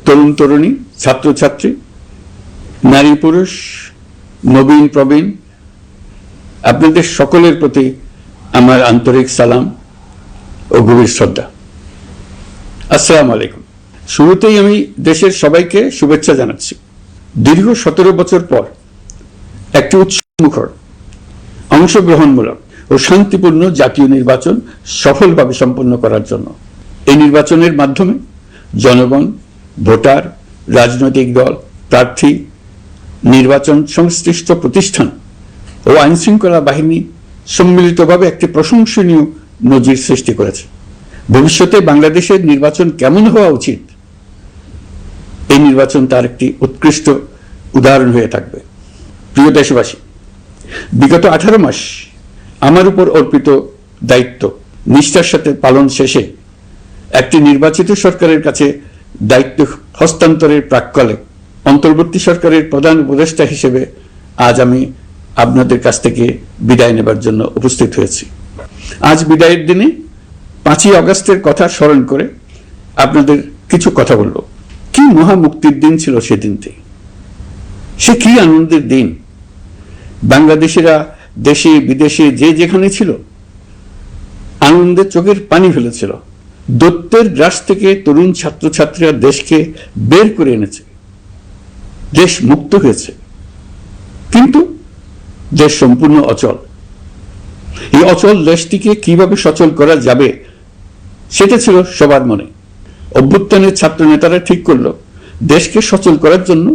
তরুণ তরুণী, ছাত্রছাত্রী, নারী পুরুষ, নবীন প্রবীণ, আপনাদের সকলের প্রতি আমার আন্তরিক সালাম ও গভীর শ্রদ্ধা। আসসালামু আলাইকুম। শুরুতেই আমি দেশের সবাইকে শুভেচ্ছা জানাচ্ছি। দীর্ঘ 17 বছর পর একটি উৎসবমুখর, অংশগ্রহণমূলক ও শান্তিপূর্ণ জাতীয় নির্বাচন সফলভাবে সম্পন্ন করার জন্য এই নির্বাচনের মাধ্যমে জনগণ, ভোটার, রাজনৈতিক দল, প্রার্থী, নির্বাচন সংশ্লিষ্ট প্রতিষ্ঠান ও আইনশৃঙ্খলা বাহিনী সম্মিলিতভাবে একটি প্রশংসনীয় নজির সৃষ্টি করেছে। ভবিষ্যতে বাংলাদেশের নির্বাচন কেমন হওয়া উচিত, এই নির্বাচন তার একটি উৎকৃষ্ট উদাহরণ হয়ে থাকবে। প্রিয় দেশবাসী, বিগত 18 মাস আমার উপর অর্পিত দায়িত্ব নিষ্ঠার সাথে পালন শেষে একটি নির্বাচিত সরকারের কাছে দায়িত্ব হস্তান্তরের প্রাক্কালে অন্তর্বর্তী সরকারের প্রধান উপদেষ্টা হিসেবে আজ আমি আপনাদের কাছ থেকে বিদায় নেবার জন্য উপস্থিত হয়েছি। আজ বিদায়ের দিনে 5ই আগস্টের কথা স্মরণ করে আপনাদের কিছু কথা বলব। কি মহা মুক্তির দিন ছিল সেদিনটি, সে কি আনন্দের দিন। বাংলাদেশিরা দেশে বিদেশে যে যেখানে ছিল আনন্দে চোখের পানি ফেলেছিল। দৈত্যের গ্রাস থেকে তরুণ ছাত্রছাত্রীরা দেশকে বের করে এনেছে, দেশ মুক্ত হয়েছে। কিন্তু দেশ সম্পূর্ণ অচল। এই অচল দেশটিকে কিভাবে সচল করা যাবে সেটা ছিল সবার মনে। অভ্যুত্থানের ছাত্র নেতারা ঠিক করলো দেশকে সচল করার জন্য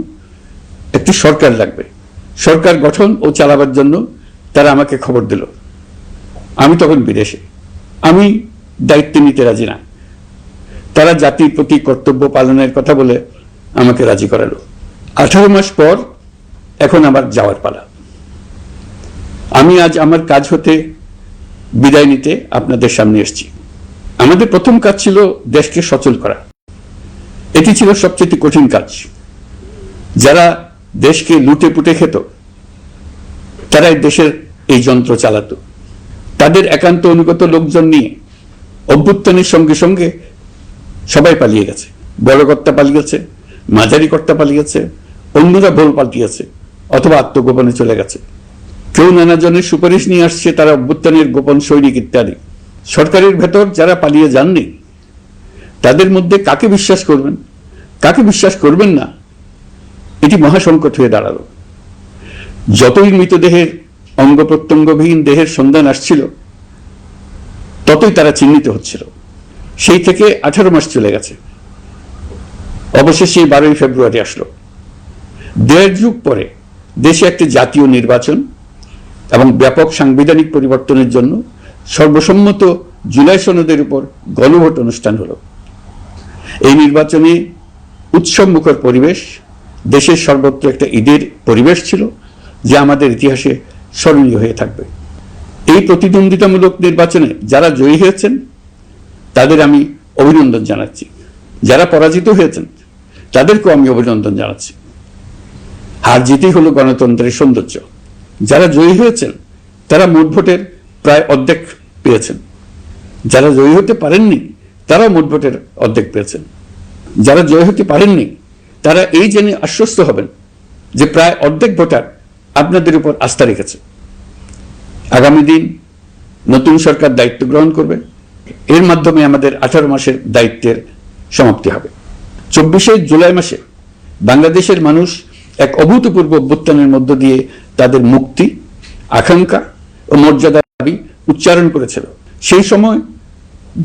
একটি সরকার লাগবে। সরকার গঠন ও চালাবার জন্য তারা আমাকে খবর দিল। আমি তখন বিদেশে, আমি দায়িত্ব নিতে রাজি না। তারা জাতির প্রতি কর্তব্য পালনের কথা বলে আমাকে রাজি করালো। 18 মাস পর এখন আমার যাওয়ার পালা। আমি আজ আমার কাজ হতে বিদায় নিতে আপনাদের সামনে এসেছি। আমাদের প্রথম কাজ ছিল দেশকে সচল করা। এটি ছিল সবচেয়ে কঠিন কাজ। যারা দেশকে লুটে পুটে খেত তারাই দেশের এই যন্ত্র চালাতো। তাদের একান্ত অনুগত লোকজন নিয়ে অভ্যুত্থানের সঙ্গে সঙ্গে সবাই পালিয়ে গেছে। বড় কর্তা পালিয়েছে, মাঝারি কর্তা পালিয়েছে, অন্যরা ভোল পাল্টিয়েছে অথবা আত্মগোপনে চলে গেছে। কেউ নানা জনের সুপারিশ নিয়ে আসছে, তারা অভ্যুত্থানের গোপন সৈনিক ইত্যাদি। সরকারের ভেতর যারা পালিয়ে যাননি তাদের মধ্যে কাকে বিশ্বাস করবেন, কাকে বিশ্বাস করবেন না, এটি মহাসংকট হয়ে দাঁড়ালো। যতই মৃতদেহের অঙ্গ প্রত্যঙ্গবিহীন দেহের সন্ধান আসছিল ততই তারা চিহ্নিত হচ্ছিল। সেই থেকে 18 মাস চলে গেছে। অবশেষে 12ই ফেব্রুয়ারি আসলো। 1.5 যুগ পরে দেশে একটি জাতীয় নির্বাচন এবং ব্যাপক সাংবিধানিক পরিবর্তনের জন্য সর্বসম্মত জুলাই সনদের উপর গণভোট অনুষ্ঠান হলো। এই নির্বাচনে উৎসবমুখর পরিবেশ, দেশের সর্বত্র একটা ঈদের পরিবেশ ছিল যা আমাদের ইতিহাসে স্মরণীয় হয়ে থাকবে। এই প্রতিদ্বন্দ্বিতামূলক নির্বাচনে যারা জয়ী হয়েছেন তাদের আমি অভিনন্দন জানাচ্ছি। যারা পরাজিত হয়েছেন তাদেরকেও আমি অভিনন্দন জানাচ্ছি। হার জিতই হলো গণতন্ত্রের সৌন্দর্য। যারা জয়ী হয়েছেন তারা মোট ভোটের প্রায় অর্ধেক পেয়েছেন। যারা জয়ী হতে পারেননি তারাও মোট ভোটের অর্ধেক পেয়েছেন। যারা জয়ী হতে পারেননি তারা এই জেনে আশ্বস্ত হবেন যে প্রায় অর্ধেক ভোটার আপনাদের উপর আস্থা রেখেছে। আগামী দিন নতুন সরকার দায়িত্ব গ্রহণ করবে। এর মাধ্যমে আমাদের 18 মাসের দায়িত্বের সমাপ্তি হবে। 24শে জুলাই মাসে বাংলাদেশের মানুষ এক অভূতপূর্ব অভ্যুত্থানের মধ্য দিয়ে তাদের মুক্তি, আকাঙ্ক্ষা ও মর্যাদার দাবি উচ্চারণ করেছিল। সেই সময়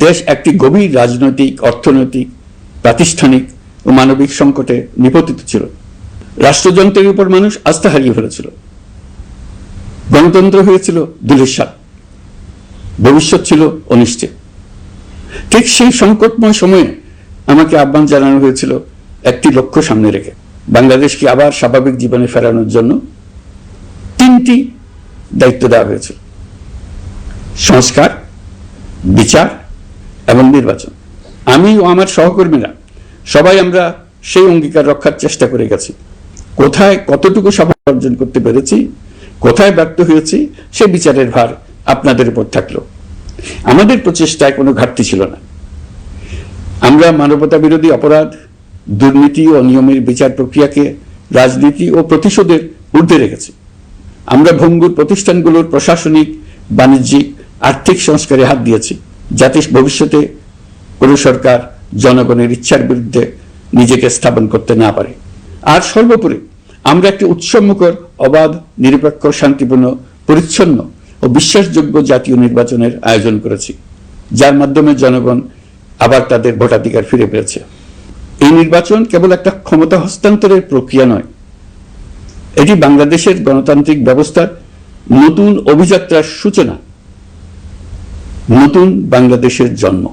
দেশ একটি গভীর রাজনৈতিক, অর্থনৈতিক, প্রাতিষ্ঠানিক ও মানবিক সংকটে নিপতিত ছিল। রাষ্ট্রযন্ত্রের উপর মানুষ আস্থা হারিয়ে ফেলেছিল। গণতন্ত্র হয়েছিল ধূলিসাৎ, ভবিষ্যৎ ছিল অনিশ্চিত। ঠিক সেই সংকটময় সময়ে আমাকে আহ্বান জানানো হয়েছিল একটি লক্ষ্য সামনে রেখে বাংলাদেশকে আবার স্বাভাবিক জীবনে ফেরানোর জন্য 3টি দায়িত্ব দেওয়া হয়েছিল: সংস্কার, বিচার এবং নির্বাচন। আমি ও আমার সহকর্মীরা সবাই আমরা সেই অঙ্গীকার রক্ষার চেষ্টা করে গেছি। কোথায় কতটুকু সাফল্য অর্জন করতে পেরেছি, কোথায় ব্যর্থ হয়েছি, সে বিচারের ভার আপনাদের উপর থাকলো। আমাদের প্রচেষ্টায় কোনো ঘাটতি ছিল না। আমরা মানবতা বিরোধী অপরাধ, দুর্নীতি ও অনিয়মের বিচার প্রক্রিয়াকে রাজনীতি ও প্রতিশোধের ঊর্ধ্বে রেখেছে। আমরা ভঙ্গুর প্রতিষ্ঠানগুলোর প্রশাসনিক, বাণিজ্যিক, আর্থিক সংস্কারে হাত দিয়েছি, যাতে ভবিষ্যতে কোনো সরকার জনগণের ইচ্ছার বিরুদ্ধে নিজেকে স্থাপন করতে না পারে। আর সর্বোপরি আমরা একটি উৎসবমুখর, অবাধ, নিরপেক্ষ, শান্তিপূর্ণ, পরিচ্ছন্ন ও বিশ্বাসযোগ্য জাতীয় নির্বাচনের আয়োজন করেছি, যার মাধ্যমে জনগণ আবার তাদের ভোটাধিকার ফিরে পেয়েছে। এই নির্বাচন কেবল একটা ক্ষমতা হস্তান্তরের প্রক্রিয়া নয়, এটি বাংলাদেশের গণতান্ত্রিক ব্যবস্থার নতুন অভিযাত্রার সূচনা, নতুন বাংলাদেশের জন্ম।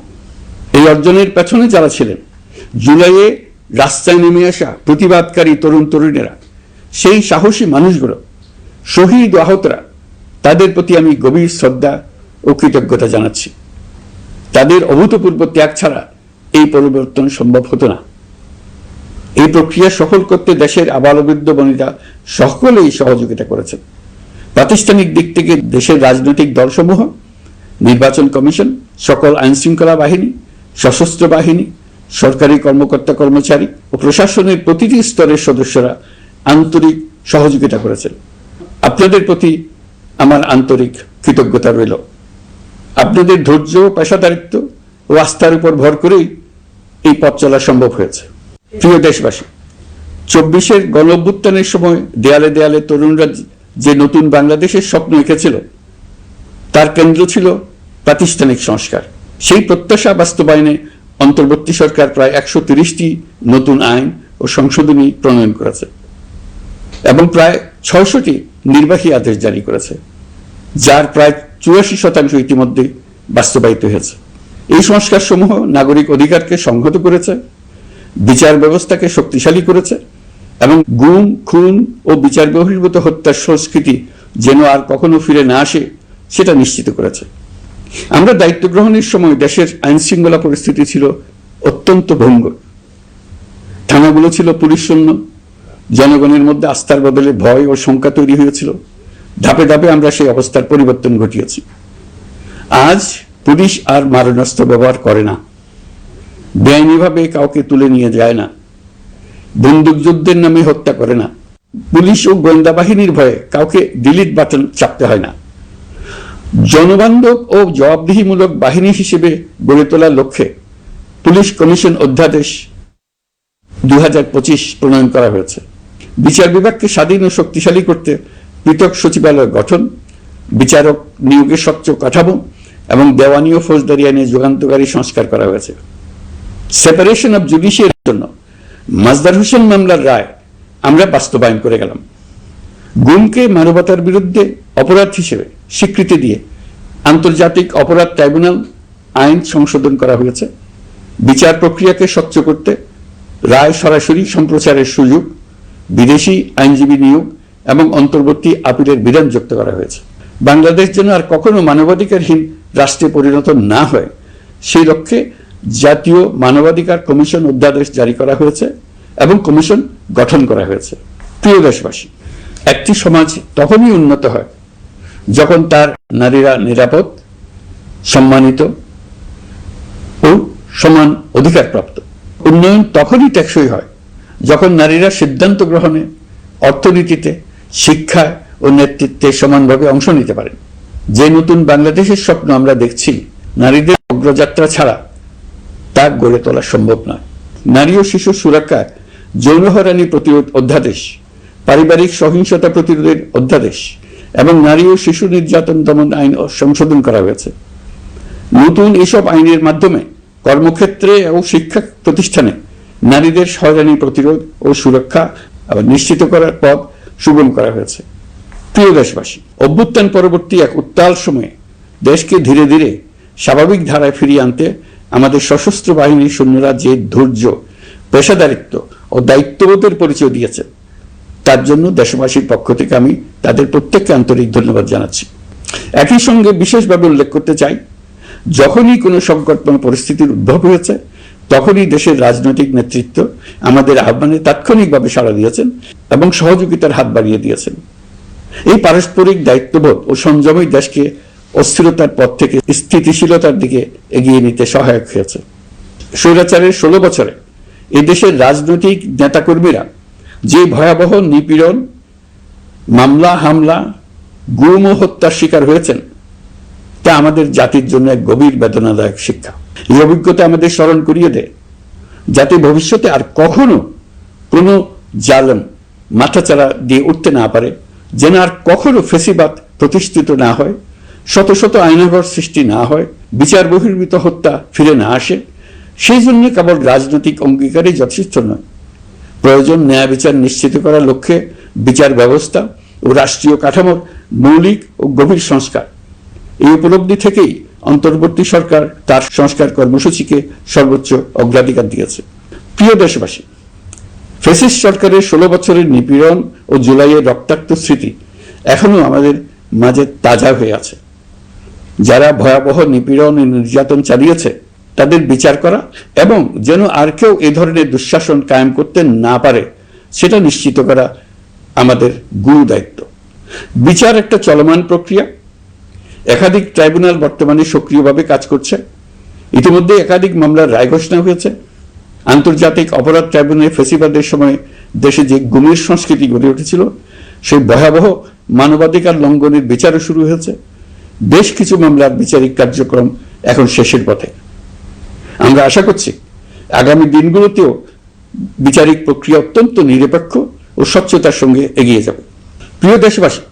এই অর্জনের পেছনে যারা ছিলেন, জুলাইয়ে রাস্তায় নেমে আসা প্রতিবাদকারী তরুণ তরুণীরা, সেই সাহসী মানুষগুলো, শহীদ ও আহতরা, তাদের প্রতি আমি গভীর শ্রদ্ধা ও কৃতজ্ঞতা জানাচ্ছি। তাদের অভূতপূর্ব ত্যাগ ছাড়া এই পরিবর্তন সম্ভব হতো না। এই প্রক্রিয়া সফল করতে দেশের আবালবৃদ্ধ বনিতা সকলেই সহযোগিতা করেছেন। প্রাতিষ্ঠানিক দিক থেকে দেশের রাজনৈতিক দলসমূহ, নির্বাচন কমিশন, সকল আইনশৃঙ্খলা বাহিনী, সশস্ত্র বাহিনী, সরকারি কর্মকর্তা কর্মচারী ও প্রশাসনের প্রতিটি স্তরের সদস্যরা আন্তরিক সহযোগিতা করেছেন। আপনাদের প্রতি আমার আন্তরিক কৃতজ্ঞতা রইল। আপনাদের ধৈর্য, পেশাদারিত্ব ও আস্থার উপর ভর করেই এই পথ চলা সম্ভব হয়েছে। প্রিয় দেশবাসী, 24-এর গণঅভ্যুত্থানের সময় দেয়ালে দেয়ালে তরুণরা যে নতুন বাংলাদেশের স্বপ্ন এঁকেছিল, তার কেন্দ্র ছিল প্রাতিষ্ঠানিক সংস্কার। সেই প্রত্যাশা বাস্তবায়নে অন্তর্বর্তী সরকার প্রায় 130টি নতুন আইন ও সংশোধনী প্রণয়ন করেছে এবং প্রায় 600টি নির্বাহী আদেশ জারি করেছে, যার প্রায় 84% ইতিমধ্যে বাস্তবায়িত হয়েছে। এই সংস্কার সমূহ নাগরিক অধিকারকে সংহত করেছে, বিচার ব্যবস্থাকে শক্তিশালী করেছে এবং গুম, খুন ও বিচার বহির্ভূত হত্যার সংস্কৃতি যেন আর কখনো ফিরে না আসে সেটা নিশ্চিত করেছে। আমরা দায়িত্ব গ্রহণের সময় দেশের আইন শৃঙ্খলা পরিস্থিতি ছিল অত্যন্ত ভঙ্গুর। থানাগুলো ছিল পুলিশ শূন্য, জনগণের মধ্যে আস্থার বদলে ভয় ও শঙ্কা তৈরি হয়েছিল। ধাপে ধাপে আমরা সেই অবস্থার পরিবর্তন ঘটিয়েছি। আজ পুলিশ আর মারণাস্ত্র ব্যবহার করে না, বেআইনিভাবে কাউকে তুলে নিয়ে যায় না, বন্দুক যুদ্ধের নামে হত্যা করে না, পুলিশ ও গোয়েন্দা বাহিনীর ভয়ে কাউকে ডিলিট বাটন চাপতে হয় না। জনবান্ধব ও জবাবদিহিমূলক বাহিনী হিসেবে গড়ে তোলার লক্ষ্যে পুলিশ কমিশন অধ্যাদেশ 2025 প্রণয়ন করা হয়েছে। বিচার বিভাগকে স্বাধীন ও শক্তিশালী করতে পৃথক সচিবালয় গঠন, বিচারক নিয়োগের স্বচ্ছ কাঠামো এবং দেওয়ানি ও ফৌজদারি আইনে যুগান্তকারী সংস্কার করা হয়েছে। সেপারেশন অব জুডিশিয়ারির জন্য মাজদার হোসেন মামলার রায় আমরা বাস্তবায়ন করে গেলাম। গুমকে মানবতার বিরুদ্ধে অপরাধ হিসেবে স্বীকৃতি দিয়ে আন্তর্জাতিক অপরাধ ট্রাইব্যুনাল আইন সংশোধন করা হয়েছে। বিচার প্রক্রিয়াকে স্বচ্ছ করতে রায় সরাসরি সম্প্রচারের সুযোগ, বিদেশি আইনজীবী নিয়োগ এবং অন্তর্বর্তী আপিলের বিধান যুক্ত করা হয়েছে। বাংলাদেশ যেন আর কখনো মানবাধিকারহীন রাষ্ট্রে পরিণত না হয় সেই লক্ষ্যে জাতীয় মানবাধিকার কমিশন অধ্যাদেশ জারি করা হয়েছে এবং কমিশন গঠন করা হয়েছে। প্রিয় দেশবাসী, একটি সমাজ তখনই উন্নত হয় যখন তার নারীরা নিরাপদ, সম্মানিত ও সমান অধিকারপ্রাপ্ত। উন্নয়ন তখনই টেকসই হয় যখন নারীরা সিদ্ধান্ত গ্রহণে, অর্থনীতিতে, শিক্ষায় ও নেতৃত্বে সমানভাবে অংশ নিতে পারেন। যে নতুন বাংলাদেশের স্বপ্ন আমরা দেখছি, নারীদের অগ্রযাত্রা ছাড়া তা গড়ে তোলা সম্ভব নয়। নারী ও শিশু সুরক্ষায় যৌন হয়রানি প্রতিরোধ অধ্যাদেশ, পারিবারিক সহিংসতা প্রতিরোধের অধ্যাদেশ এবং নারী ও শিশু নির্যাতন দমন আইন সংশোধন করা হয়েছে। নতুন এসব আইনের মাধ্যমে কর্মক্ষেত্রে ও শিক্ষা প্রতিষ্ঠানে নারীদের হয়রানি প্রতিরোধ ও সুরক্ষা নিশ্চিত করার পথ সুগম করা হয়েছে। প্রিয় দেশবাসী, অভ্যুত্থান পরবর্তী এক উত্তাল সময়ে দেশকে ধীরে ধীরে স্বাভাবিক ধারায় ফিরিয়ে আনতে আমাদের সশস্ত্র বাহিনীর সৈন্যরা যে ধৈর্য, পেশাদারিত্ব ও দায়িত্ববোধের পরিচয় দিয়েছে, তার জন্য দেশবাসীর পক্ষ থেকে আমি তাদের প্রত্যেককে আন্তরিক ধন্যবাদ জানাচ্ছি। একই সঙ্গে বিশেষভাবে উল্লেখ করতে চাই, যখনই কোনো সংকটময় পরিস্থিতির উদ্ভব হয়েছে, তখনই দেশের রাজনৈতিক নেতৃত্ব আমাদের আহ্বানে তাৎক্ষণিকভাবে সাড়া দিয়েছেন এবং সহযোগিতার হাত বাড়িয়ে দিয়েছেন। এই পারস্পরিক দায়িত্ববোধ ও সংযমই দেশকে অস্থিরতার পথ থেকে স্থিতিশীলতার দিকে এগিয়ে নিতে সহায়ক হয়েছে। স্বৈরাচারের 16 বছরে এদেশের রাজনৈতিক নেতাকর্মীরা যে ভয়াবহ নিপীড়ন, মামলা হামলা, গুম ও হত্যার শিকার হয়েছেন তা আমাদের জাতির জন্য এক গভীর বেদনাদায়ক শিক্ষা। এই অভিজ্ঞতা আমাদের স্মরণ করিয়ে দেয় যাতে ভবিষ্যতে আর কখনো কোনো জালেম মাথাচাড়া দিয়ে উঠতে না পারে, যেন আর কখনো ফেসিবাদ প্রতিষ্ঠিত না হয়, শত শত আইনাঘর সৃষ্টি না হয়, বিচার বহির্ভূত হত্যা ফিরে না আসে। সেই জন্য কেবল রাজনৈতিক অঙ্গীকারই যথেষ্ট নয়, প্রয়োজন ন্যায় বিচার নিশ্চিত করার লক্ষ্যে বিচার ব্যবস্থা ও রাষ্ট্রীয় কাঠামোর মৌলিক ও গভীর সংস্কার। এই উপলব্ধি থেকেই অন্তর্বর্তী সরকার তার সংস্কার কর্মসূচিকে সর্বোচ্চ অগ্রাধিকার দিয়েছে। প্রিয় দেশবাসী, ফ্যাসিস্ট সরকারের 16 বছরের নিপীড়ন ও জুলাইয়ের রক্তাক্ত স্মৃতি এখনো আমাদের মাঝে তাজা হয়ে আছে। যারা ভয়াবহ নিপীড়ন ও নির্যাতন চালিয়েছে তাদের বিচার করা এবং যেন আর কেউ এ ধরনের দুঃশাসন কায়েম করতে না পারে সেটা নিশ্চিত করা আমাদের গুরু দায়িত্ব। বিচার একটা চলমান প্রক্রিয়া। একাধিক ট্রাইব্যুনাল বর্তমানে সক্রিয়ভাবে কাজ করছে। ইতিমধ্যে একাধিক মামলার রায় ঘোষণা হয়েছে। আন্তর্জাতিক অপরাধ ট্রাইব্যুনালে ফেসিবাদের সময় দেশে যে গুমের সংস্কৃতি গড়ে উঠেছিল সেই ভয়াবহ মানবাধিকার লঙ্ঘনের বিচারও শুরু হয়েছে। বেশ কিছু মামলার বিচারিক কার্যক্রম এখন শেষের পথে। আমরা আশা করছি আগামী দিনগুলোতেও বিচারিক প্রক্রিয়া অত্যন্ত নিরপেক্ষ ও স্বচ্ছতার সঙ্গে এগিয়ে যাবে। প্রিয় দেশবাসী,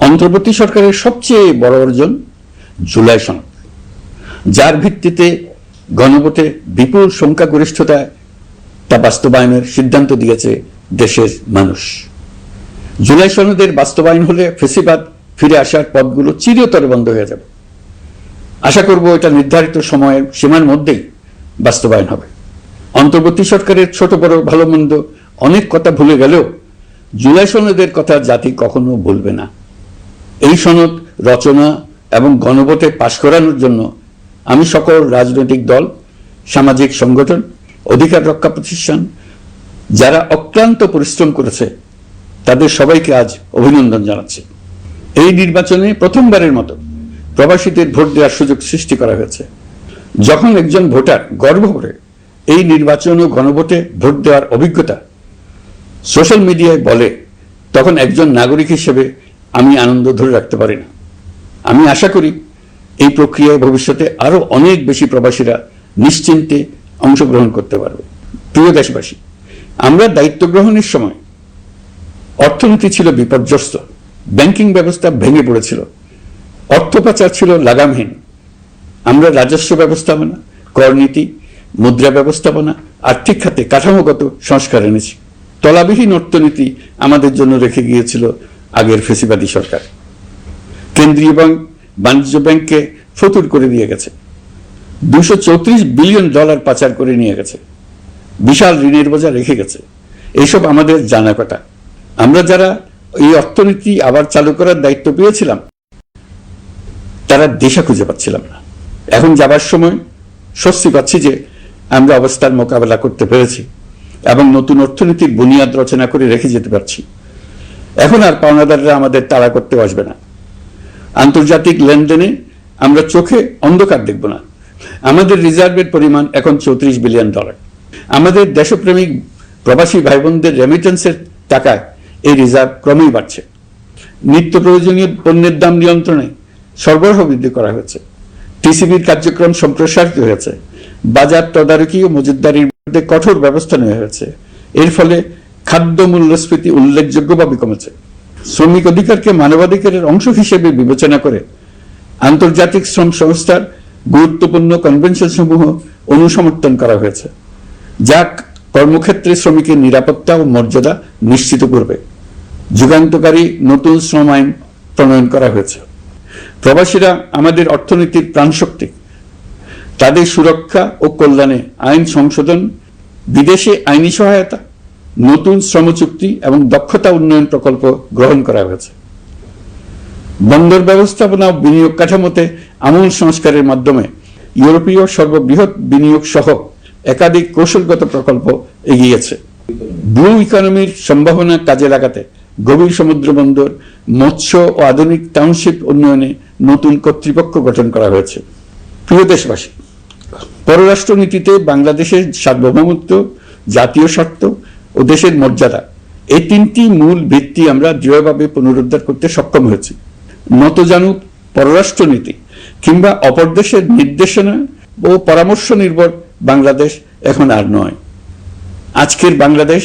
অন্তর্বর্তী সরকারের সবচেয়ে বড় অর্জন জুলাই সনদ, যার ভিত্তিতে গণভোটে বিপুল সংখ্যাগরিষ্ঠতায় তা বাস্তবায়নের সিদ্ধান্ত দিয়েছে দেশের মানুষ। জুলাই সনদের বাস্তবায়ন হলে ফেসিবাদ ফিরে আসার পথগুলো চিরতরে বন্ধ হয়ে যাবে। আশা করব এটা নির্ধারিত সময়ের সীমার মধ্যেই বাস্তবায়ন হবে। অন্তর্বর্তী সরকারের ছোট বড় ভালো মন্দ অনেক কথা ভুলে গেলেও জুলাই সনদের কথা জাতি কখনো ভুলবে না। এই সনদ রচনা এবং গণভোটে পাশ করানোর জন্য আমি সকল রাজনৈতিক দল, সামাজিক সংগঠন, অধিকার রক্ষা প্রতিষ্ঠান যারা অক্লান্ত পরিশ্রম করেছে তাদের সবাইকে আজ অভিনন্দন জানাচ্ছি। এই নির্বাচনে প্রথমবারের মতো প্রবাসীদের ভোট দেওয়ার সুযোগ সৃষ্টি করা হয়েছে। যখন একজন ভোটার গর্ব করে এই নির্বাচন ও গণভোটে ভোট দেওয়ার অভিজ্ঞতা সোশ্যাল মিডিয়ায় বলে, তখন একজন নাগরিক হিসেবে আমি আনন্দ ধরে রাখতে পারি না। আমি আশা করি এই প্রক্রিয়ায় ভবিষ্যতে আরো অনেক বেশি প্রবাসীরা নিশ্চিন্তে অংশগ্রহণ করতে পারবে। প্রিয় দেশবাসী, আমরা দায়িত্ব গ্রহণের সময় অর্থনীতি ছিল বিপর্যস্ত, ব্যাংকিং ব্যবস্থা ভেঙে পড়েছিল, অর্থ পাচার ছিল লাগামহীন। আমরা রাজস্ব ব্যবস্থাপনা, করনীতি, মুদ্রা ব্যবস্থাপনা, আর্থিক খাতে কাঠামোগত সংস্কার এনেছি। তলাবিহীন অর্থনীতি আমাদের জন্য রেখে গিয়েছিল আগের ফেসিবাদী সরকার। কেন্দ্রীয় ব্যাংক বাণিজ্য ব্যাংককে ফতুর করে দিয়ে গেছে, $234 বিলিয়ন পাচার করে নিয়ে গেছে, বিশাল ঋণের বোঝা রেখে গেছে। এইসব আমাদের জানা কথা। আমরা যারা এই অর্থনীতি আবার চালু করার দায়িত্ব পেয়েছিলাম তারা দিশা খুঁজে পাচ্ছিলাম না। এখন যাবার সময় স্বস্তি পাচ্ছি যে আমরা অবস্থার মোকাবেলা করতে পেরেছি এবং নতুন অর্থনীতির বুনিয়াদ রচনা করে রেখে যেতে পারছি। এখন আর পাওনাদাররা আমাদের তাড়া করতে আসবে না। আন্তর্জাতিক লেনদেনে আমরা চোখে অন্ধকার দেখব না। আমাদের রিজার্ভের পরিমাণ এখন $34 বিলিয়ন। আমাদের দেশপ্রেমিক প্রবাসী ভাই বোনদের রেমিটেন্সের টাকায় এই রিজার্ভ ক্রমেই বাড়ছে। নিত্য প্রয়োজনীয় পণ্যের দাম নিয়ন্ত্রণে সরবরাহ বৃদ্ধি করা হয়েছে। টিসিবির কার্যক্রম সম্প্রসারিত হয়েছে। বাজার তদারকি ও মজুতদারির বিরুদ্ধে কঠোর ব্যবস্থা নেওয়া হয়েছে। এর ফলে খাদ্য মূল্যস্ফীতি উল্লেখযোগ্যভাবে কমেছে। শ্রমিক অধিকারকে মানবাধিকারের অংশ হিসেবে বিবেচনা করে আন্তর্জাতিক শ্রম সংস্থার গুরুত্বপূর্ণ কনভেনশন সমূহ অনুসমর্থন করা হয়েছে, যা কর্মক্ষেত্রে শ্রমিকের নিরাপত্তা ও মর্যাদা নিশ্চিত করবে। যুগান্তকারী নতুন শ্রম আইন প্রণয়ন করা হয়েছে। প্রবাসীরা আমাদের অর্থনীতির প্রাণশক্তি। তাদের সুরক্ষা ও কল্যাণে আইন সংশোধন, বিদেশে আইনি সহায়তা, নতুন শ্রম চুক্তি এবং দক্ষতা উন্নয়ন প্রকল্প গ্রহণ করা হয়েছে। বন্দর ব্যবস্থাপনা ও বিনিয়োগ কাঠামোতে আমূল সংস্কারের মাধ্যমে ইউরোপীয় সর্ববৃহৎ বিনিয়োগ সহ একাধিক কৌশলগত প্রকল্প এগিয়েছে। ব্লু ইকোনমির সম্ভাবনা কাজে লাগাতে গভীর সমুদ্র বন্দর, মৎস্য ও আধুনিক টাউনশিপ উন্নয়নে নতুন কর্তৃপক্ষ গঠন করা হয়েছে। প্রিয় দেশবাসী, পররাষ্ট্রনীতিতে বাংলাদেশের সার্বভৌমত্ব, জাতীয় স্বার্থ ও দেশের মর্যাদা, এই তিনটি মূল ভিত্তি আমরা দৃঢ়ভাবে পুনরুদ্ধার করতে সক্ষম হয়েছি। নতজানু পররাষ্ট্রনীতি কিংবা অপর দেশের নির্দেশনা ও পরামর্শ নির্ভর বাংলাদেশ এখন আর নয়। আজকের বাংলাদেশ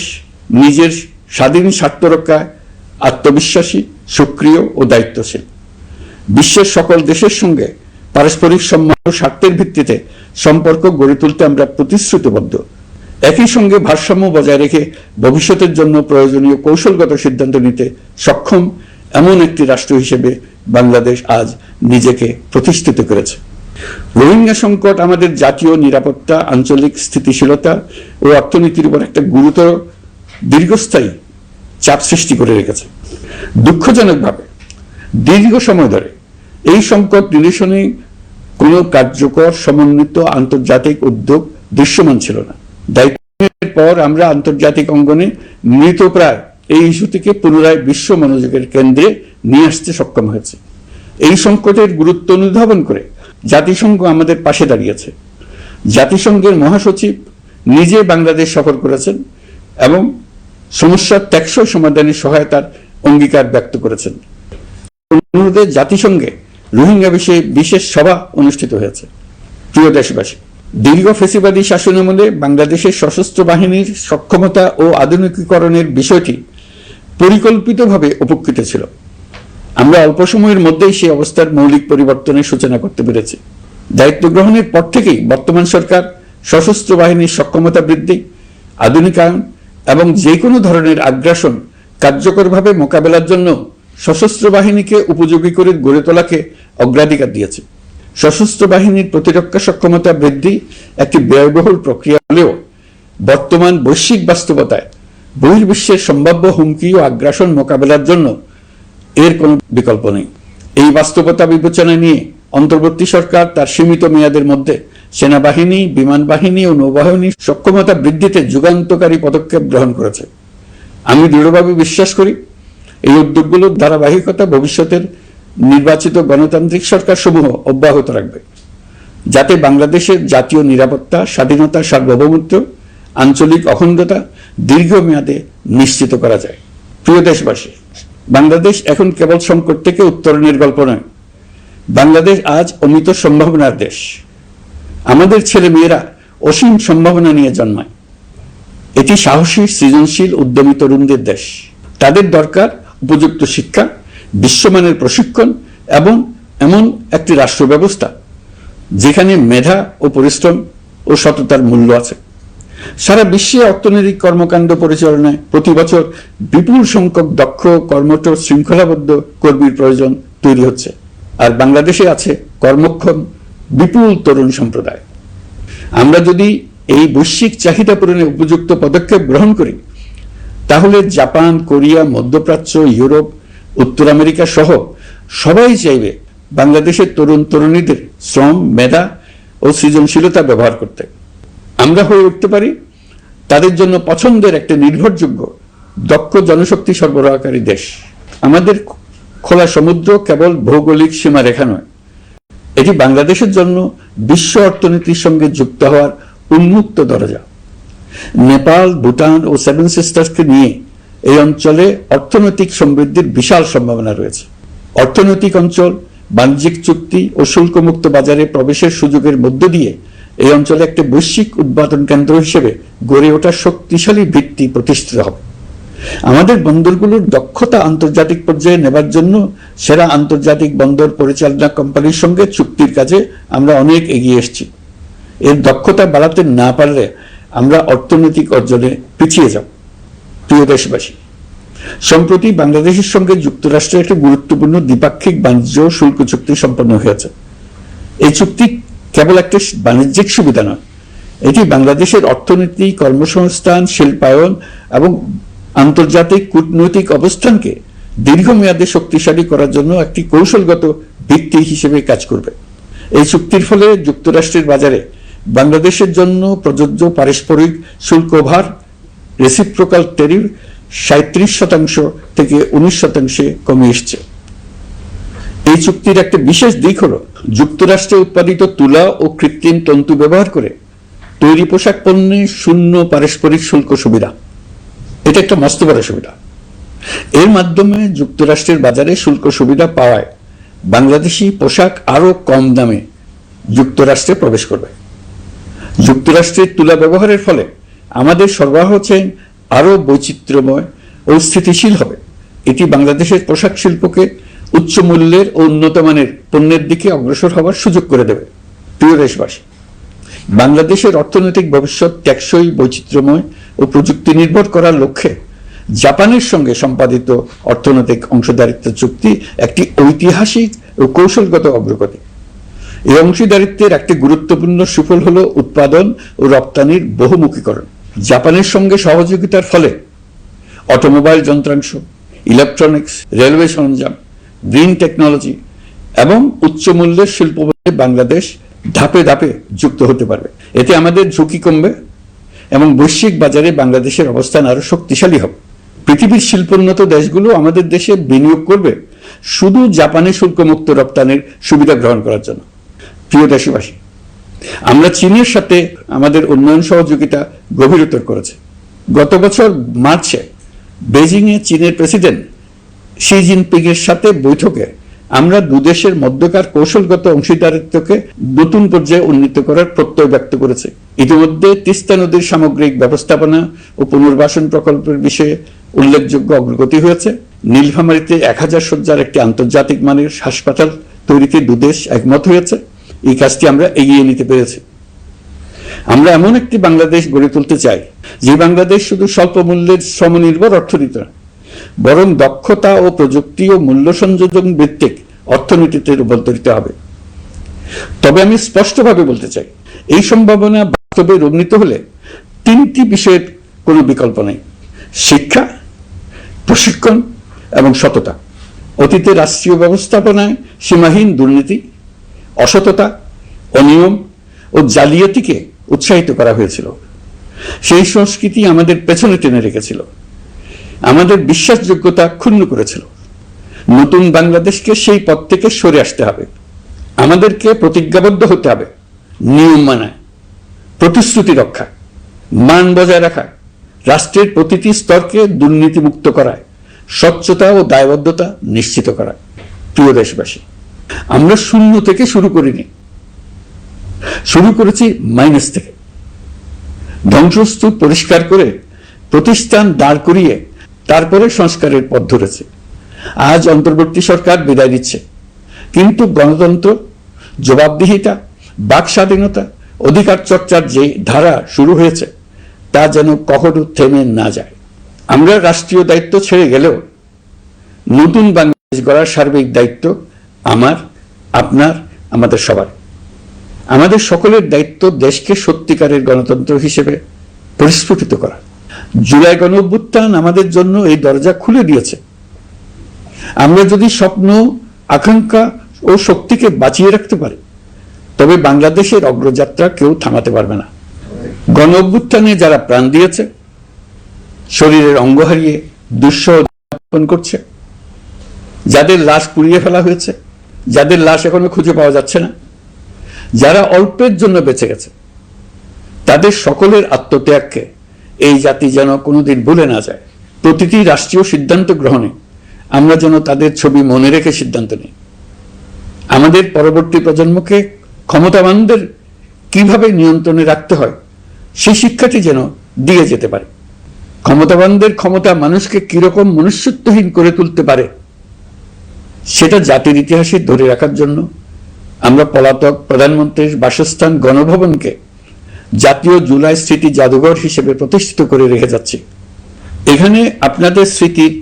নিজের স্বাধীন স্বার্থ রক্ষায় আত্মবিশ্বাসী, সক্রিয় ও দায়িত্বশীল। বিশ্বের সকল দেশের সঙ্গে পারস্পরিক সম্মান ও স্বার্থের ভিত্তিতে সম্পর্ক গড়ে তুলতে আমরা প্রতিশ্রুতিবদ্ধ। একই সঙ্গে ভারসাম্য বজায় রেখে ভবিষ্যতের জন্য প্রয়োজনীয় কৌশলগত সিদ্ধান্ত নিতে সক্ষম এমন একটি রাষ্ট্র হিসেবে বাংলাদেশ আজ নিজেকে প্রতিষ্ঠিত করেছে। রোহিঙ্গা সংকট আমাদের জাতীয় নিরাপত্তা, আঞ্চলিক স্থিতিশীলতা ও অর্থনীতির উপর একটা গুরুতর দীর্ঘস্থায়ী চাপ সৃষ্টি করে রেখেছে। দুঃখজনকভাবে দীর্ঘ সময় ধরে এই সংকট নিরসনে কোনো কার্যকর সমন্বিত আন্তর্জাতিক উদ্যোগ দৃশ্যমান ছিল না। দায়িত্বের পর আমরা আন্তর্জাতিক অঙ্গনে মৃতপ্রায় এই ইস্যুটিকে পুনরায় বিশ্ব মনোযোগের কেন্দ্রে নিয়ে আসতে সক্ষম হয়েছে। এই সংকটের গুরুত্ব অনুধাবন করে জাতিসংঘ আমাদের পাশে দাঁড়িয়েছে। জাতিসংঘের মহাসচিব নিজে বাংলাদেশ সফর করেছেন এবং সমস্যার টেকসই সমাধানে সহায়তার অঙ্গীকার ব্যক্ত করেছেন। অনুরোধে জাতিসংঘে রোহিঙ্গা বিষয়ে বিশেষ সভা অনুষ্ঠিত হয়েছে। প্রিয় দেশবাসী, দীর্ঘ ফ্যাসিবাদী শাসনামলে বাংলাদেশের সশস্ত্র বাহিনীর সক্ষমতা ও আধুনিকীকরণের বিষয়টি পরিকল্পিতভাবে উপেক্ষিত ছিল। আমরা অল্প সময়ের মধ্যেই সেই অবস্থার মৌলিক পরিবর্তনের সূচনা করতে পেরেছি। দায়িত্ব গ্রহণের পর থেকেই বর্তমান সরকার সশস্ত্র বাহিনীর সক্ষমতা বৃদ্ধি, আধুনিকায়ন এবং যে কোনো ধরনের আগ্রাসন কার্যকরভাবে মোকাবেলার জন্য সশস্ত্র বাহিনীকে উপযোগী করে গড়ে তোলাকে অগ্রাধিকার দিয়েছে। সশস্ত্র বাহিনীর প্রতিরক্ষা সক্ষমতা বৃদ্ধি একটি ব্যয়বহুল প্রক্রিয়া হলেও বর্তমান বৈশ্বিক বাস্তবতায় বহির্বিশ্বের সম্ভাব্য হুমকি ও আগ্রাসন মোকাবেলার জন্য এর কোনো বিকল্প নেই। এই বাস্তবতা বিবেচনা নিয়ে অন্তর্বর্তী সরকার তার সীমিত মেয়াদের মধ্যে সেনাবাহিনী, বিমান বাহিনী ও নৌবাহিনীর সক্ষমতা বৃদ্ধিতে যুগান্তকারী পদক্ষেপ গ্রহণ করেছে। আমি দৃঢ়ভাবে বিশ্বাস করি এই উদ্যোগগুলোর ধারাবাহিকতা ভবিষ্যতের নির্বাচিত গণতান্ত্রিক সরকার সমূহ অব্যাহত রাখবে, যাতে বাংলাদেশের জাতীয় নিরাপত্তা, স্বাধীনতা, সার্বভৌমত্ব, আঞ্চলিক অখণ্ডতা দীর্ঘমেয়াদে নিশ্চিত করা যায়। প্রিয় দেশবাসী, বাংলাদেশ এখন কেবল সংকট থেকে উত্তরণের গল্প নয়। বাংলাদেশ আজ অমিত সম্ভাবনার দেশ। আমাদের ছেলে মেয়েরা অসীম সম্ভাবনা নিয়ে জন্মায়। এটি সাহসী, সৃজনশীল, উদ্যমী তরুণদের দেশ। তাদের দরকার উপযুক্ত শিক্ষা, বিশ্বমানের প্রশিক্ষণ এবং এমন একটি রাষ্ট্র ব্যবস্থা যেখানে মেধা ও পরিশ্রম ও সততার মূল্য আছে। সারা বিশ্বে অর্থনৈতিক কর্মকাণ্ড পরিচালনায় প্রতি বছর বিপুল সংখ্যক দক্ষ, কর্মঠ, শৃঙ্খলাবদ্ধ কর্মীর প্রয়োজন তৈরি হচ্ছে, আর বাংলাদেশে আছে কর্মক্ষম বিপুল তরুণ সম্প্রদায়। আমরা যদি এই বৈশ্বিক চাহিদা পূরণে উপযুক্ত পদক্ষেপ গ্রহণ করি, তাহলে জাপান, কোরিয়া, মধ্যপ্রাচ্য, ইউরোপ, উত্তর আমেরিকা সহ সবাই চাইবে বাংলাদেশের তরুণ তরুণীদের শ্রম, মেধা ও সৃজনশীলতা ব্যবহার করতে। আমরা হয়ে উঠতে পারি তাদের জন্য পছন্দের একটা নির্ভরযোগ্য, দক্ষ জনশক্তি সরবরাহকারী দেশ। আমাদের খোলা সমুদ্র কেবল ভৌগোলিক সীমারেখা নয়, এটি বাংলাদেশের জন্য বিশ্ব অর্থনীতির সঙ্গে যুক্ত হওয়ার উন্মুক্ত দরজা। নেপাল, ভুটান ও সেভেন সিস্টার্সকে নিয়ে এই অঞ্চলে অর্থনৈতিক সমৃদ্ধির বিশাল সম্ভাবনা রয়েছে। অর্থনৈতিক অঞ্চল, বাণিজ্যিক চুক্তি ও শুল্কমুক্ত বাজারে প্রবেশের সুযোগের মধ্য দিয়ে এই অঞ্চলে একটি বৈশ্বিক উৎপাদন কেন্দ্র হিসেবে গড়ে ওঠার শক্তিশালী ভিত্তি প্রতিষ্ঠিত হবে। আমাদের বন্দরগুলোর দক্ষতা আন্তর্জাতিক পর্যায়ে নেবার জন্য সেরা আন্তর্জাতিক বন্দর পরিচালনা কোম্পানির সঙ্গে চুক্তির কাজে আমরা অনেক এগিয়ে এসেছি। এর দক্ষতা বাড়াতে না পারলে আমরা অর্থনৈতিক অর্জনে পিছিয়ে যাব। প্রিয় দেশবাসী, সম্প্রতি বাংলাদেশের সঙ্গে যুক্তরাষ্ট্রের একটি গুরুত্বপূর্ণ দ্বিপাক্ষিক বাণিজ্য শুল্ক চুক্তি সম্পন্ন হয়েছে। এই চুক্তি কেবল একটা বাণিজ্যিক সুবিধা নয়, এটি বাংলাদেশের অর্থনীতি, কর্মসংস্থান, শিল্পায়ন এবং আন্তর্জাতিক কূটনৈতিক অবস্থানকে দীর্ঘমেয়াদে শক্তিশালী করার জন্য একটি কৌশলগত ভিত্তি হিসেবে কাজ করবে। এই চুক্তির ফলে যুক্তরাষ্ট্রের বাজারে বাংলাদেশের জন্য প্রযোজ্য পারস্পরিক শুল্কভার রেসিপ্রোকাল ট্যারিফ 37% থেকে 19% কমে এসছে। এই চুক্তির একটা বিশেষ দিক হলো যুক্তরাষ্ট্রে উৎপাদিত তুলা ও কৃত্রিম তন্তু ব্যবহার করে তৈরি পোশাক পণ্যে শূন্য পারস্পরিক শুল্ক সুবিধা। এটা একটা মস্ত বড় সুবিধা। এর মাধ্যমে যুক্তরাষ্ট্রের বাজারে শুল্ক সুবিধা পাওয়ায় বাংলাদেশি পোশাক আরো কম দামে যুক্তরাষ্ট্রে প্রবেশ করবে। যুক্তরাষ্ট্রের তুলা ব্যবহারের ফলে আমাদের সরবরাহ চেইন আরো বৈচিত্র্যময় ও স্থিতিশীল হবে। এটি বাংলাদেশের পোশাক শিল্পকে উচ্চ মূল্যের ও উন্নত মানের পণ্যের দিকে অগ্রসর হওয়ার সুযোগ করে দেবে। প্রিয় দেশবাসী, বাংলাদেশের অর্থনৈতিক ভবিষ্যৎ টেকসই, বৈচিত্র্যময় ও প্রযুক্তি নির্ভর করার লক্ষ্যে জাপানের সঙ্গে সম্পাদিত অর্থনৈতিক অংশীদারিত্ব চুক্তি একটি ঐতিহাসিক ও কৌশলগত অগ্রগতি। এই অংশীদারিত্বের একটি গুরুত্বপূর্ণ সুফল হল উৎপাদন ও রপ্তানির বহুমুখীকরণ। জাপানের সঙ্গে সহযোগিতার ফলে অটোমোবাইল যন্ত্রাংশ, ইলেকট্রনিক্স, রেলওয়ে সরঞ্জাম, গ্রিন টেকনোলজি এবং উচ্চ মূল্যের শিল্প বাংলাদেশ ধাপে ধাপে যুক্ত হতে পারবে। এতে আমাদের ঝুঁকি কমবে এবং বৈশ্বিক বাজারে বাংলাদেশের অবস্থান আরো শক্তিশালী হবে। পৃথিবীর শিল্পোন্নত দেশগুলো আমাদের দেশে বিনিয়োগ করবে শুধু জাপানি শুল্কমুক্ত রপ্তানির সুবিধা গ্রহণ করার জন্য। প্রিয় দেশবাসী, আমরা চীনের সাথে আমাদের উন্নয়ন সহযোগিতা গভীরতর করেছে। গত বছর মার্চে বেজিংয়ে চীনের প্রেসিডেন্ট শি জিনপিং এর সাথে বৈঠকে আমরা দুদেশের মধ্যকার কৌশলগত অংশীদারিত্বকে নতুন পর্যায়ে উন্নীত করার প্রত্যয় ব্যক্ত করেছে। ইতিমধ্যে তিস্তা নদীর সামগ্রিক ব্যবস্থাপনা ও পুনর্বাসন প্রকল্পের বিষয়ে উল্লেখযোগ্য অগ্রগতি হয়েছে। নীলফামারীতে 1000 শয্যার একটি আন্তর্জাতিক মানের হাসপাতাল তৈরিতে দুদেশ একমত হয়েছে। এই কাজটি আমরা এগিয়ে নিতে পেরেছি। আমরা এমন একটি বাংলাদেশ গড়ে তুলতে চাই যে বাংলাদেশ শুধু স্বল্প মূল্যের শ্রমনির্ভর অর্থনীতি নয়, বরং দক্ষতা ও প্রযুক্তি ও মূল্য সংযোজন ভিত্তিক অর্থনীতিতে রূপান্তরিত হবে। তবে আমি স্পষ্টভাবে বলতে চাই, এই সম্ভাবনা বাস্তবে রূপান্তরিত হলে 3টি বিষয়ের কোনো বিকল্প নেই: শিক্ষা, প্রশিক্ষণ এবং সততা। অতীতে রাষ্ট্রীয় ব্যবস্থাপনায় সীমাহীন দুর্নীতি, অসততা, অনিয়ম ও জালিয়াতিকে উৎসাহিত করা হয়েছিল। সেই সংস্কৃতি আমাদের পেছনে টেনে রেখেছিল, আমাদের বিশ্বাসযোগ্যতা ক্ষুণ্ণ করেছিল। নতুন বাংলাদেশকে সেই পথ থেকে সরে আসতে হবে। আমাদেরকে প্রতিজ্ঞাবদ্ধ হতে হবে নিয়ম মানায়, প্রতিশ্রুতি রক্ষা, মান বজায় রাখা, রাষ্ট্রের প্রতিটি স্তরকে দুর্নীতিমুক্ত করায়, স্বচ্ছতা ও দায়বদ্ধতা নিশ্চিত করা। প্রিয় দেশবাসী, আমরা শূন্য থেকে শুরু করিনি, শুরু করেছি মাইনাস থেকে। ধ্বংসস্তূপ পরিষ্কার করে প্রতিষ্ঠান দাঁড় করিয়ে তারপরে সংস্কারের পথ ধরেছে। আজ অন্তর্বর্তী সরকার বিদায় দিচ্ছে, কিন্তু গণতন্ত্র, জবাবদিহিতা, বাক স্বাধীনতা, অধিকার চর্চার যে ধারা শুরু হয়েছে তা যেন কখনো থেমে না যায়। আমরা রাষ্ট্রীয় দায়িত্ব ছেড়ে গেলেও নতুন বাংলাদেশ গড়ার সার্বিক দায়িত্ব আমার, আপনার, আমাদের সবার। আমাদের সকলের দায়িত্ব দেশকে সত্যিকারের গণতন্ত্র হিসেবে পরিস্ফুটিত করা। জুলাই গণঅভ্যুত্থান আমাদের জন্য এই দরজা খুলে দিয়েছে। আমরা যদি স্বপ্ন, আকাঙ্ক্ষা ও শক্তিকে বাঁচিয়ে রাখতে পারি, তবে বাংলাদেশের অগ্রযাত্রা কেউ থামাতে পারবে না। গণঅভ্যুত্থানে যারা প্রাণ দিয়েছে, শরীরের অঙ্গ হারিয়ে দুঃসহ যাপন করছে, যাদের লাশ পুড়িয়ে ফেলা হয়েছে, যাদের লাশ এখনো খুঁজে পাওয়া যাচ্ছে না, যারা অল্পের জন্য বেঁচে গেছে, তাদের সকলের আত্মত্যাগকে এই জাতি যেন কোনোদিন ভুলে না যায়। প্রতিটি রাষ্ট্রীয় সিদ্ধান্ত গ্রহণে আমরা যেন তাদের ছবি মনে রেখে সিদ্ধান্ত নিই। আমাদের পরবর্তী প্রজন্মকে ক্ষমতাবানদের কিভাবে নিয়ন্ত্রণে রাখতে হয় সেই শিক্ষাটি যেন দিয়ে যেতে পারে। ক্ষমতাবানদের ক্ষমতা মানুষকে কিরকম মনুষ্যত্বহীন করে তুলতে পারে সেটা জাতির ইতিহাসে ধরে রাখার জন্য আমরা পলাতক প্রধানমন্ত্রীর বাসস্থান গণভবনকে জাতীয় জুলাই স্মৃতি জাদুঘর হিসেবে প্রতিষ্ঠিত করে রেখে যাচ্ছি। এখানে আপনাদের স্মৃতির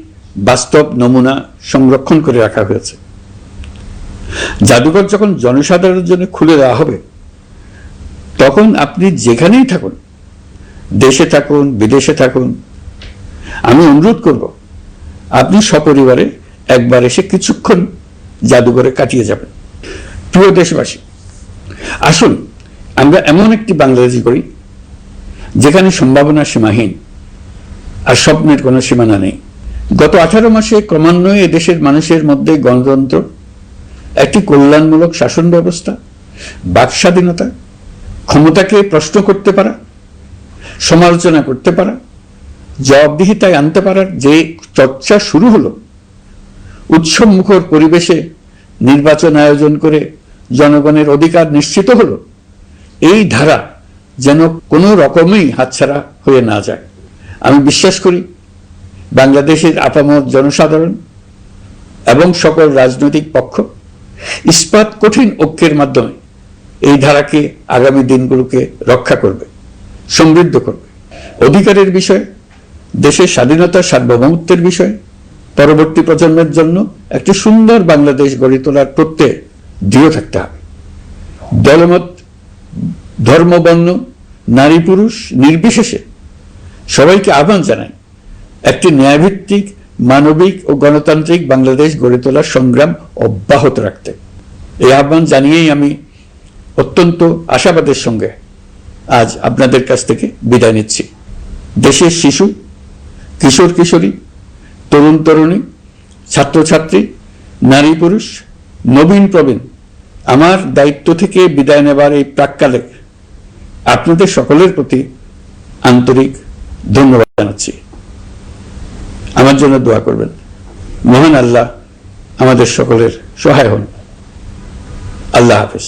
বাস্তব নমুনা সংরক্ষণ করে রাখা হয়েছে। জাদুঘর যখন জনসাধারণের জন্য খুলে দেওয়া হবে, তখন আপনি যেখানেই থাকুন, দেশে থাকুন, বিদেশে থাকুন, আমি অনুরোধ করব আপনি সপরিবারে একবার এসে কিছুক্ষণ জাদুঘরে কাটিয়ে যাবেন। প্রিয় দেশবাসী, আসুন আমরা এমন একটি বাংলাদেশ করি যেখানে সম্ভাবনা সীমাহীন আর স্বপ্নের কোনো সীমানা নেই। গত 18 মাসে ক্রমান্বয়ে এদেশের মানুষের মধ্যে গণতন্ত্র, একটি কল্যাণমূলক শাসন ব্যবস্থা, বাক স্বাধীনতা, ক্ষমতাকে প্রশ্ন করতে পারা, সমালোচনা করতে পারা, জবাবদিহিতায় আনতে পারার যে চর্চা শুরু হলো, উৎসবমুখর পরিবেশে নির্বাচন আয়োজন করে জনগণের অধিকার নিশ্চিত হলো, এই ধারা যেন কোনো রকমেই হাতছাড়া হয়ে না যায়। আমি বিশ্বাস করি বাংলাদেশের আপামর জনসাধারণ এবং সকল রাজনৈতিক পক্ষ ইস্পাত কঠিন ঐক্যের মাধ্যমে এই ধারাকে আগামী দিনগুলোকে রক্ষা করবে, সমৃদ্ধ করবে। অধিকারের বিষয়ে, দেশের স্বাধীনতা সার্বভৌমত্বের বিষয়ে পরবর্তী প্রজন্মের জন্য একটি সুন্দর বাংলাদেশ গড়ে তোলার প্রত্যয়ে দৃঢ় থাকতে হবে। দলমত, ধর্ম, বর্ণ, নারী পুরুষ নির্বিশেষে সবাইকে আহ্বান জানাই একটি ন্যায়ভিত্তিক, মানবিক ও গণতান্ত্রিক বাংলাদেশ গড়ে তোলার সংগ্রাম অব্যাহত রাখতে। এই আহ্বান জানিয়েই আমি অত্যন্ত আশাবাদের সঙ্গে আজ আপনাদের কাছ থেকে বিদায় নিচ্ছি। দেশের শিশু, কিশোর কিশোরী, তরুণ তরুণী, ছাত্রছাত্রী, নারী পুরুষ, নবীন প্রবীণ, আমার দায়িত্ব থেকে বিদায় নেবার এই প্রাক্কালে আপনাদের সকলের প্রতি আন্তরিক ধন্যবাদ জানাচ্ছি। আমার জন্য দোয়া করবেন। মহান আল্লাহ আমাদের সকলের সহায় হন। আল্লাহ হাফেজ।